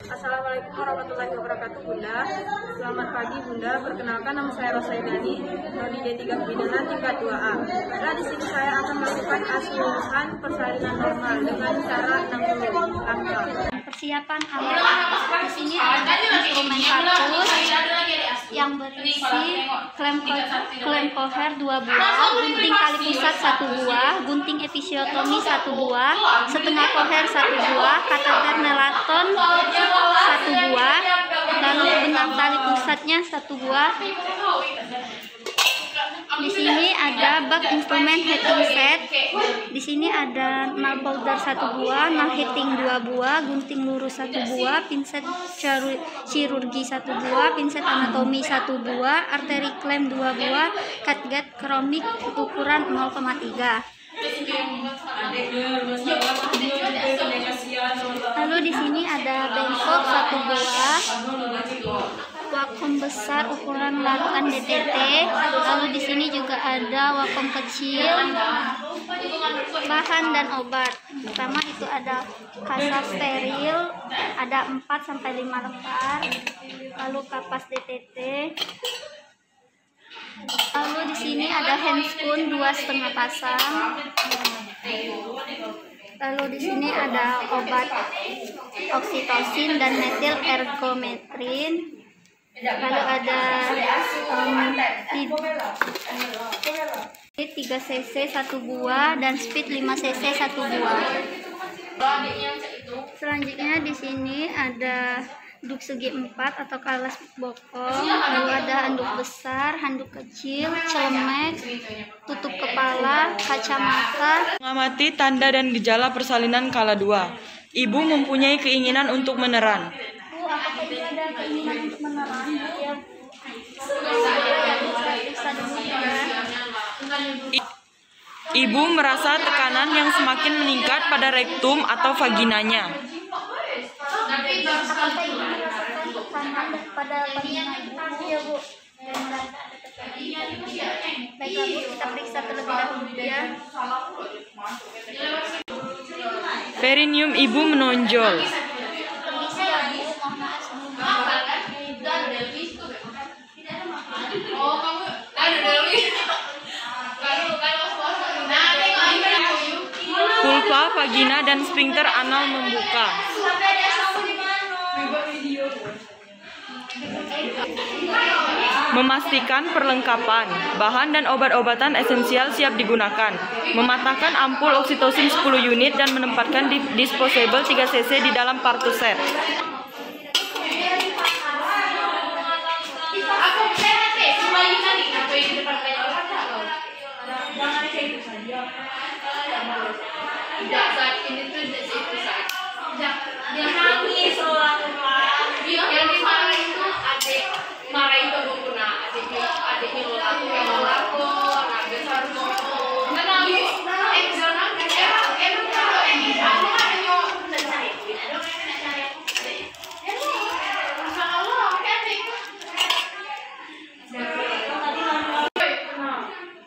Assalamualaikum warahmatullahi wabarakatuh, Bunda. Selamat pagi, Bunda. Perkenalkan, nama saya Rosaidani, Prodi D3 Pidana tingkat 2A. Nah, di sini saya akan melakukan asesmen persalinan normal dengan cara 60 langkah. Persiapan alat. Di sini ada instrumen kartus yang berisi klem coher 2 buah, gunting tali pusat 1 buah, gunting episiotomi 1 buah, setengah coher 1 buah, kateter melaton 1 buah, lalu benang tali pusatnya 1 buah. Di sini ada bak instrumen heating set. Di sini ada nail powder 1 buah, nail heating 2 buah, gunting lurus 1 buah, pinset chirurgi 1 buah, pinset anatomi 1 buah, arteri klem 2 buah, catgut keramik ukuran 0,3. Lalu di sini ada bengkok 1 buah, vakum besar ukuran 8 DTT. Lalu di sini juga ada vakum kecil, bahan dan obat. Pertama itu ada kasa steril, ada 4-5 lembar. Lalu kapas DTT. Lalu di sini ada handscoon 2,5 pasang. Lalu di sini ada obat oksitosin dan metil ergometrin. Lalu ada 3 cc 1 buah dan speed 5 cc 1 buah. Selanjutnya di sini ada handuk segi 4 atau alas bokong, lalu ada handuk besar, handuk kecil, celemek, tutup kepala, kacamata. Mengamati tanda dan gejala persalinan kala 2. Ibu mempunyai keinginan untuk meneran. Apakah ibu ada keinginan untuk meneran? Ya. Ibu merasa tekanan yang semakin meningkat pada rektum atau vaginanya. Apakah ibu merasakan tekanan pada vagina ibu? Ya, Bu. Baiklah, Bu, kita periksa terlebih dahulu ya. Perineum ibu menonjol. Permisi ya, Bu. Mohon maaf sebelumnya. Pulpa, vagina, dan sphincter anal membuka. Memastikan perlengkapan, bahan dan obat-obatan esensial siap digunakan. Mematahkan ampul oksitosin 10 unit dan menempatkan disposable 3 cc di dalam partu set.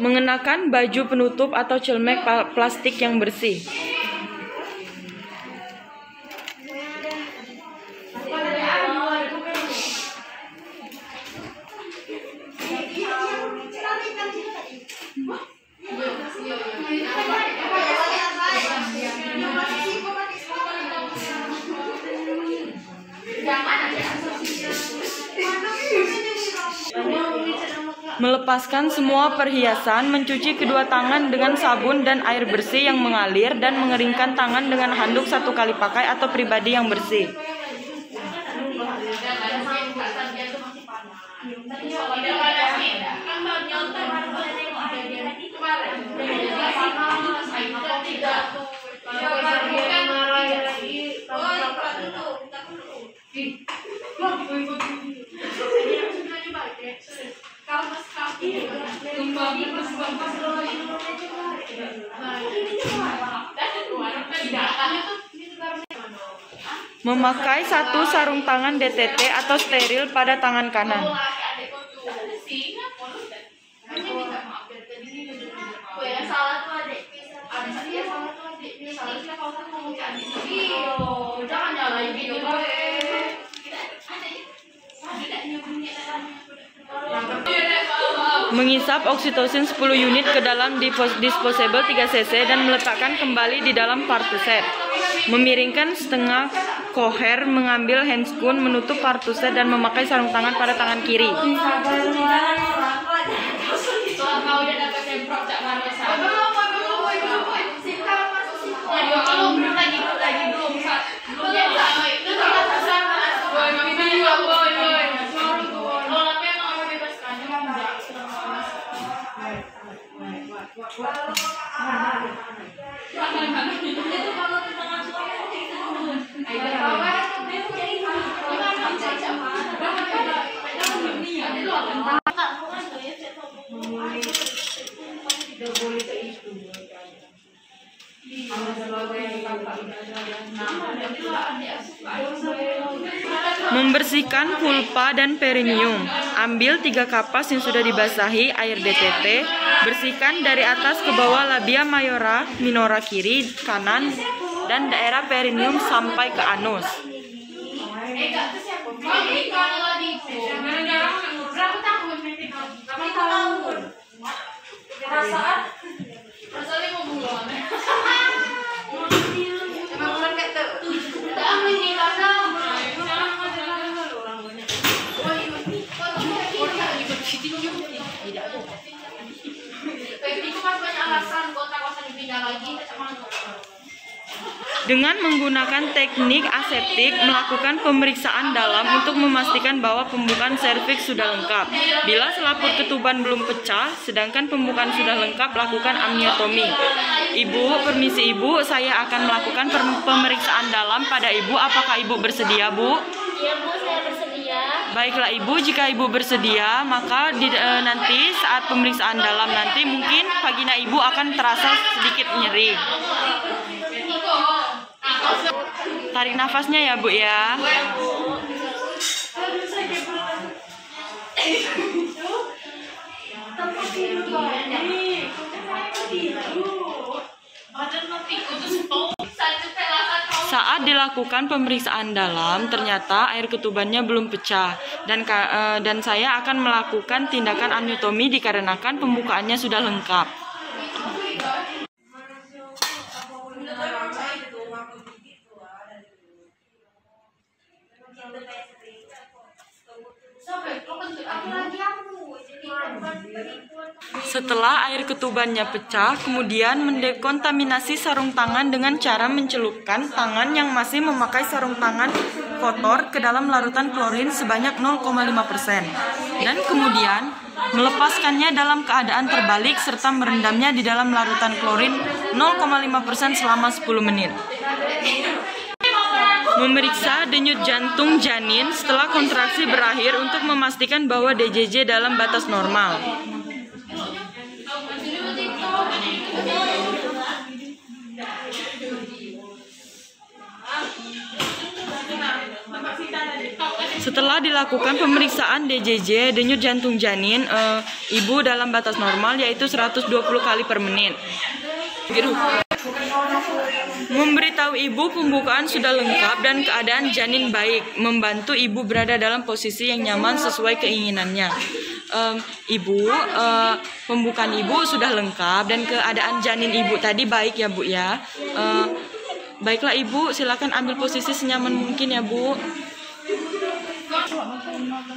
Mengenakan baju penutup atau celemek plastik yang bersih. Melepaskan semua perhiasan, mencuci kedua tangan dengan sabun dan air bersih yang mengalir, dan mengeringkan tangan dengan handuk 1 kali pakai atau pribadi yang bersih. Memakai 1 sarung tangan DTT atau steril pada tangan kanan. Jangan nyalain video. Mengisap oksitosin 10 unit ke dalam disposable 3 cc dan meletakkan kembali di dalam partuset. Memiringkan setengah koher, mengambil handscoon, menutup partuset dan memakai sarung tangan pada tangan kiri. Membersihkan pulpa dan perineum. Ambil 3 kapas yang sudah dibasahi air DTT. Bersihkan dari atas ke bawah labia mayora, minora kiri, kanan, dan daerah perineum sampai ke anus. Dengan menggunakan teknik aseptik, melakukan pemeriksaan dalam untuk memastikan bahwa pembukaan serviks sudah lengkap. Bila selaput ketuban belum pecah, sedangkan pembukaan sudah lengkap, lakukan amniotomi. Ibu, permisi Ibu, saya akan melakukan pemeriksaan dalam pada Ibu. Apakah Ibu bersedia, Bu? Iya Bu, saya bersedia. Baiklah Ibu, jika Ibu bersedia, maka nanti saat pemeriksaan dalam nanti mungkin vagina Ibu akan terasa sedikit nyeri. Tarik nafasnya ya Bu ya. Saat dilakukan pemeriksaan dalam, ternyata air ketubannya belum pecah dan saya akan melakukan tindakan amniotomi dikarenakan pembukaannya sudah lengkap. Setelah air ketubannya pecah, kemudian mendekontaminasi sarung tangan dengan cara mencelupkan tangan yang masih memakai sarung tangan kotor ke dalam larutan klorin sebanyak 0,5% dan kemudian melepaskannya dalam keadaan terbalik serta merendamnya di dalam larutan klorin 0,5% selama 10 menit. Memeriksa denyut jantung janin setelah kontraksi berakhir untuk memastikan bahwa DJJ dalam batas normal. Setelah dilakukan pemeriksaan DJJ denyut jantung janin, ibu dalam batas normal yaitu 120 kali per menit. Memberitahu ibu pembukaan sudah lengkap dan keadaan janin baik, membantu ibu berada dalam posisi yang nyaman sesuai keinginannya. Pembukaan ibu sudah lengkap dan keadaan janin ibu tadi baik ya Bu ya. Baiklah Ibu, silakan ambil posisi senyaman mungkin ya Bu.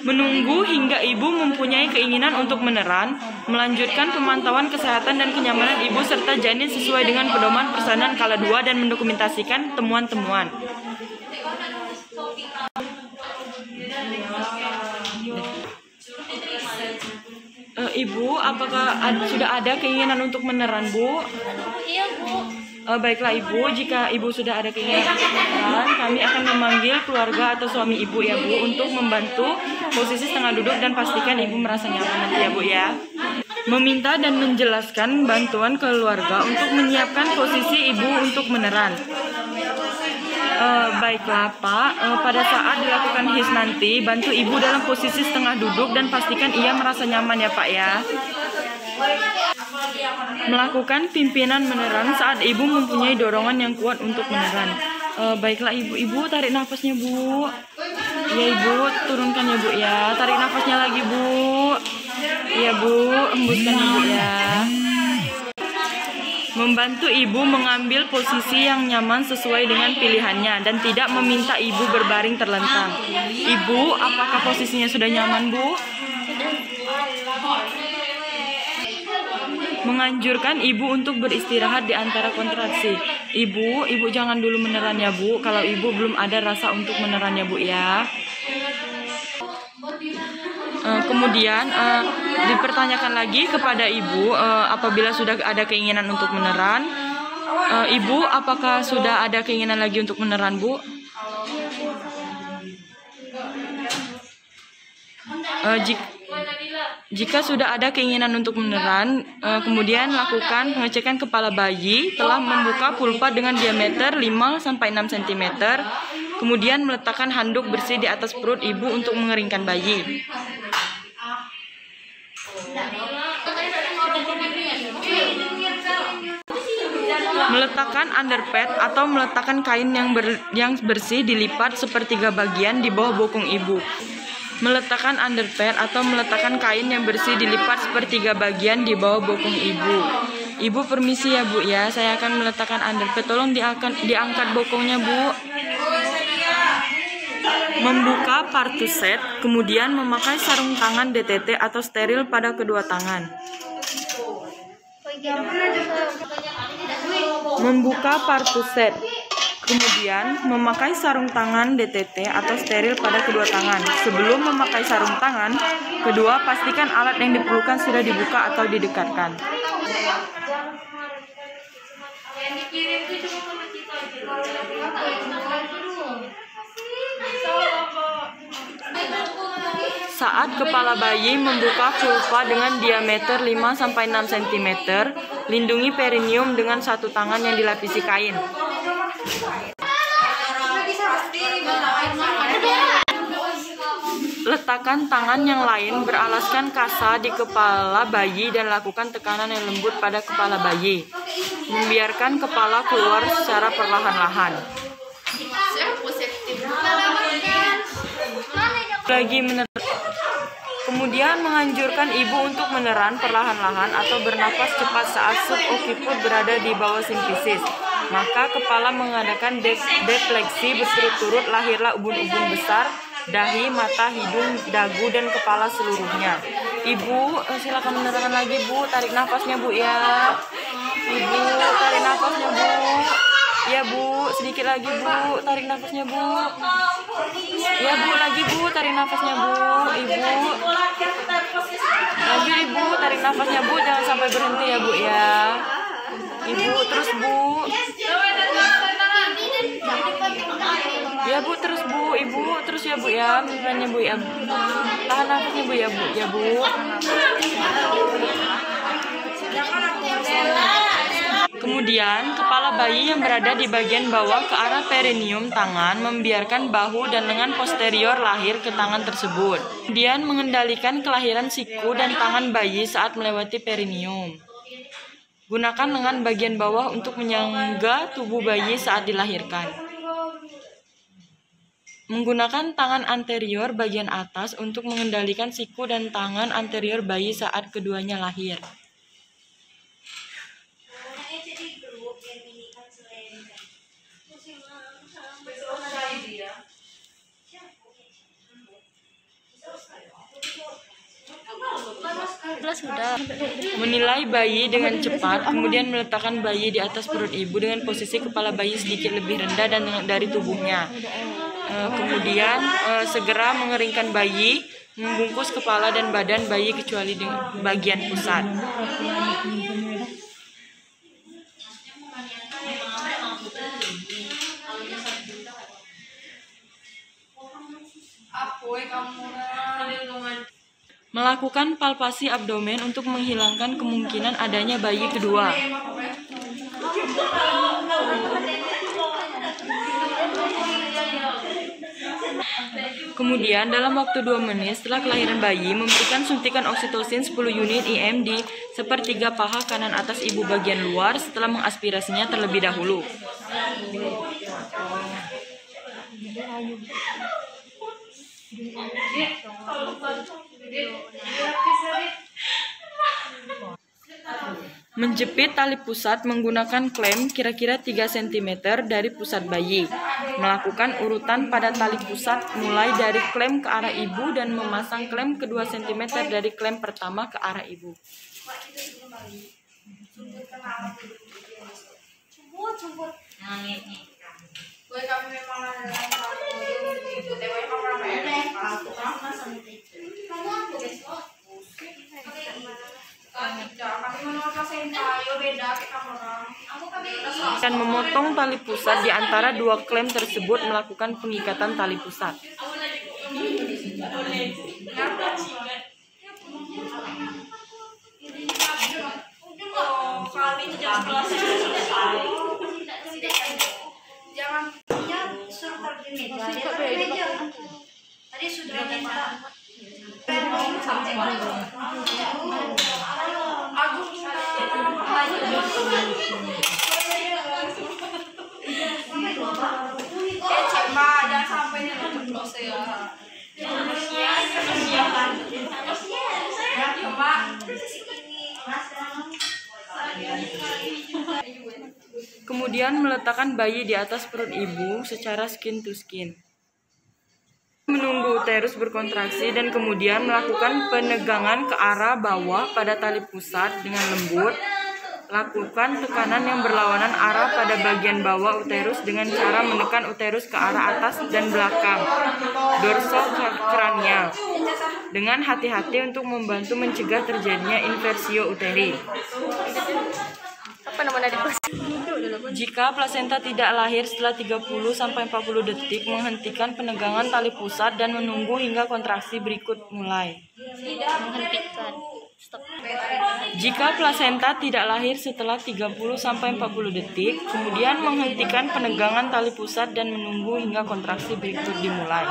Menunggu hingga ibu mempunyai keinginan untuk meneran, melanjutkan pemantauan kesehatan dan kenyamanan ibu serta janin sesuai dengan pedoman persalinan kala 2 dan mendokumentasikan temuan-temuan. Ibu, apakah sudah ada keinginan untuk meneran, Bu? Iya, Bu. Baiklah Ibu, jika Ibu sudah ada keinginan untuk meneran, kami akan memanggil keluarga atau suami Ibu ya Bu untuk membantu posisi setengah duduk dan pastikan Ibu merasa nyaman nanti ya Bu ya. Meminta dan menjelaskan bantuan keluarga untuk menyiapkan posisi Ibu untuk meneran. Baiklah Pak, pada saat dilakukan HIS nanti, bantu Ibu dalam posisi setengah duduk dan pastikan ia merasa nyaman ya Pak ya. Melakukan pimpinan meneran saat ibu mempunyai dorongan yang kuat untuk meneran. Baiklah ibu tarik nafasnya Bu. Ya Ibu, turunkan ya Bu ya. Tarik nafasnya lagi Bu. Iya Bu, hembuskan Ibu ya. Membantu Ibu mengambil posisi yang nyaman sesuai dengan pilihannya dan tidak meminta Ibu berbaring terlentang. Ibu, apakah posisinya sudah nyaman Bu? Menganjurkan Ibu untuk beristirahat di antara kontraksi. Ibu jangan dulu meneran ya Bu, kalau Ibu belum ada rasa untuk meneran ya Bu ya. Kemudian dipertanyakan lagi kepada Ibu apabila sudah ada keinginan untuk meneran. Ibu, apakah sudah ada keinginan lagi untuk meneran Bu? Jika sudah ada keinginan untuk meneran, kemudian lakukan pengecekan kepala bayi, telah membuka pulpa dengan diameter 5-6 cm, kemudian meletakkan handuk bersih di atas perut Ibu untuk mengeringkan bayi. Meletakkan underpad atau meletakkan kain yang bersih dilipat sepertiga bagian di bawah bokong Ibu. Meletakkan underpad atau meletakkan kain yang bersih dilipat sepertiga bagian di bawah bokong Ibu. Ibu permisi ya Bu ya, saya akan meletakkan underpad. Tolong diangkat bokongnya Bu. Membuka partuset, kemudian memakai sarung tangan DTT atau steril pada kedua tangan. Membuka partuset, kemudian memakai sarung tangan DTT atau steril pada kedua tangan. Sebelum memakai sarung tangan, kedua pastikan alat yang diperlukan sudah dibuka atau didekatkan. Saat kepala bayi membuka vulva dengan diameter 5-6 cm, lindungi perineum dengan satu tangan yang dilapisi kain. Letakkan tangan yang lain beralaskan kasa di kepala bayi dan lakukan tekanan yang lembut pada kepala bayi. Membiarkan kepala keluar secara perlahan-lahan. Kemudian menganjurkan Ibu untuk meneran perlahan-lahan atau bernafas cepat saat subocciput berada di bawah simfisis. Maka kepala mengadakan defleksi berturut-turut, lahirlah ubun-ubun besar, dahi, mata, hidung, dagu, dan kepala seluruhnya. Ibu, silakan menerangkan lagi Bu, tarik nafasnya Bu ya. Ibu, tarik nafasnya Bu. Ya Bu, sedikit lagi Bu, tarik nafasnya Bu. Ya Bu, lagi Bu, tarik nafasnya Bu. Ibu, lagi Ibu, tarik nafasnya Bu, jangan sampai berhenti ya Bu ya. Ibu, terus Bu. Ya Bu, terus Bu. Ibu, terus ya Bu ya, benerannya Bu ya. Tahan nafasnya Bu ya Bu, ya Bu. Kemudian, kepala bayi yang berada di bagian bawah ke arah perineum tangan, membiarkan bahu dan lengan posterior lahir ke tangan tersebut. Kemudian mengendalikan kelahiran siku dan tangan bayi saat melewati perineum. Gunakan lengan bagian bawah untuk menyangga tubuh bayi saat dilahirkan. Menggunakan tangan anterior bagian atas untuk mengendalikan siku dan tangan anterior bayi saat keduanya lahir. Menilai bayi dengan cepat, kemudian meletakkan bayi di atas perut ibu dengan posisi kepala bayi sedikit lebih rendah dan dari tubuhnya. Kemudian segera mengeringkan bayi, membungkus kepala dan badan bayi kecuali di bagian pusat. Melakukan palpasi abdomen untuk menghilangkan kemungkinan adanya bayi kedua. Kemudian dalam waktu 2 menit setelah kelahiran bayi, memberikan suntikan oksitosin 10 unit IM di sepertiga paha kanan atas ibu bagian luar setelah mengaspirasinya terlebih dahulu. Menjepit tali pusat menggunakan klem kira-kira 3 cm dari pusat bayi. Melakukan urutan pada tali pusat mulai dari klem ke arah ibu dan memasang klem ke 2 cm dari klem pertama ke arah ibu. Dan memotong tali pusat di antara dua klem tersebut, melakukan pengikatan tali pusat. Tadi sudah jangan sampai nyeblos ya. Kemudian meletakkan bayi di atas perut ibu secara skin to skin. Menunggu uterus berkontraksi dan kemudian melakukan penegangan ke arah bawah pada tali pusat dengan lembut. Lakukan tekanan yang berlawanan arah pada bagian bawah uterus dengan cara menekan uterus ke arah atas dan belakang dorsokranial dengan hati-hati untuk membantu mencegah terjadinya inversio uteri. Jika plasenta tidak lahir setelah 30-40 detik, menghentikan penegangan tali pusat dan menunggu hingga kontraksi berikut mulai. Jika plasenta tidak lahir setelah 30-40 detik, kemudian menghentikan penegangan tali pusat dan menunggu hingga kontraksi berikut dimulai.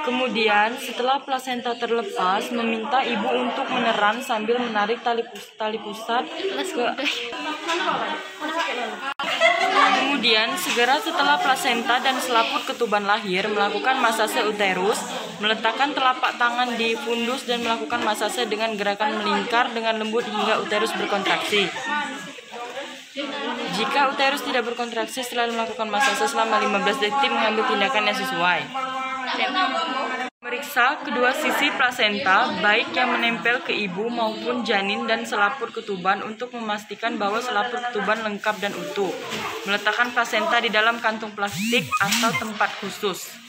Kemudian, setelah plasenta terlepas, meminta ibu untuk meneran sambil menarik tali pusat ke. Kemudian, segera setelah plasenta dan selaput ketuban lahir, melakukan masase uterus, meletakkan telapak tangan di fundus dan melakukan masase dengan gerakan melingkar dengan lembut hingga uterus berkontraksi. Jika uterus tidak berkontraksi setelah melakukan masase selama 15 detik, mengambil tindakan yang sesuai. Meriksa kedua sisi plasenta, baik yang menempel ke ibu maupun janin dan selaput ketuban untuk memastikan bahwa selaput ketuban lengkap dan utuh. Meletakkan plasenta di dalam kantung plastik atau tempat khusus.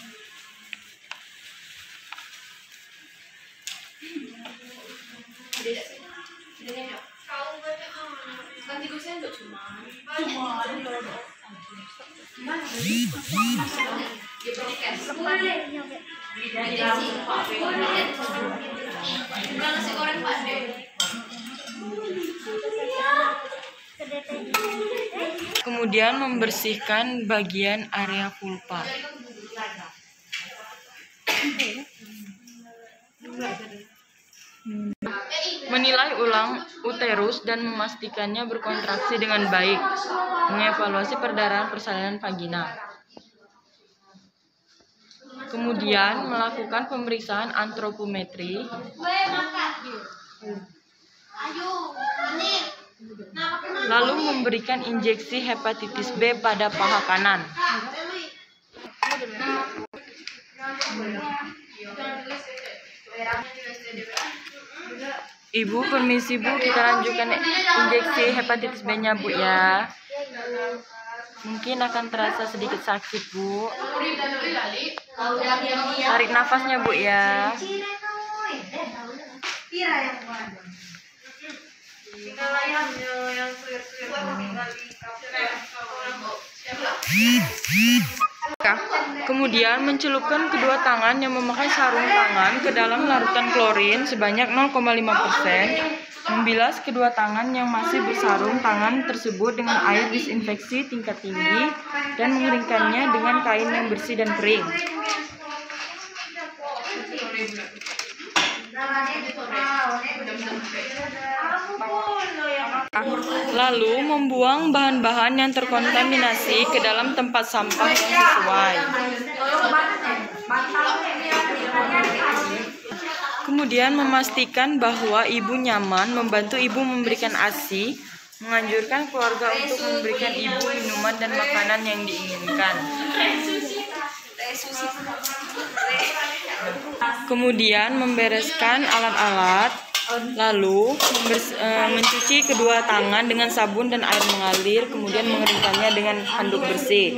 Kemudian membersihkan bagian area vulva. Menilai ulang uterus dan memastikannya berkontraksi dengan baik. Mengevaluasi perdarahan persalinan vagina. Kemudian melakukan pemeriksaan antropometri. Lalu memberikan injeksi hepatitis B pada paha kanan. Ibu, permisi Bu, kita lanjutkan injeksi hepatitis B-nya Bu ya. Mungkin akan terasa sedikit sakit Bu. Tarik nafasnya Bu ya. Kemudian mencelupkan kedua tangan yang memakai sarung tangan ke dalam larutan klorin sebanyak 0,5%. Membilas kedua tangan yang masih bersarung tangan tersebut dengan air disinfeksi tingkat tinggi dan mengeringkannya dengan kain yang bersih dan kering. Lalu membuang bahan-bahan yang terkontaminasi ke dalam tempat sampah yang sesuai. Kemudian memastikan bahwa ibu nyaman membantu ibu memberikan ASI, menganjurkan keluarga untuk memberikan ibu minuman dan makanan yang diinginkan. Kemudian membereskan alat-alat, lalu mencuci kedua tangan dengan sabun dan air mengalir, kemudian mengeringkannya dengan handuk bersih.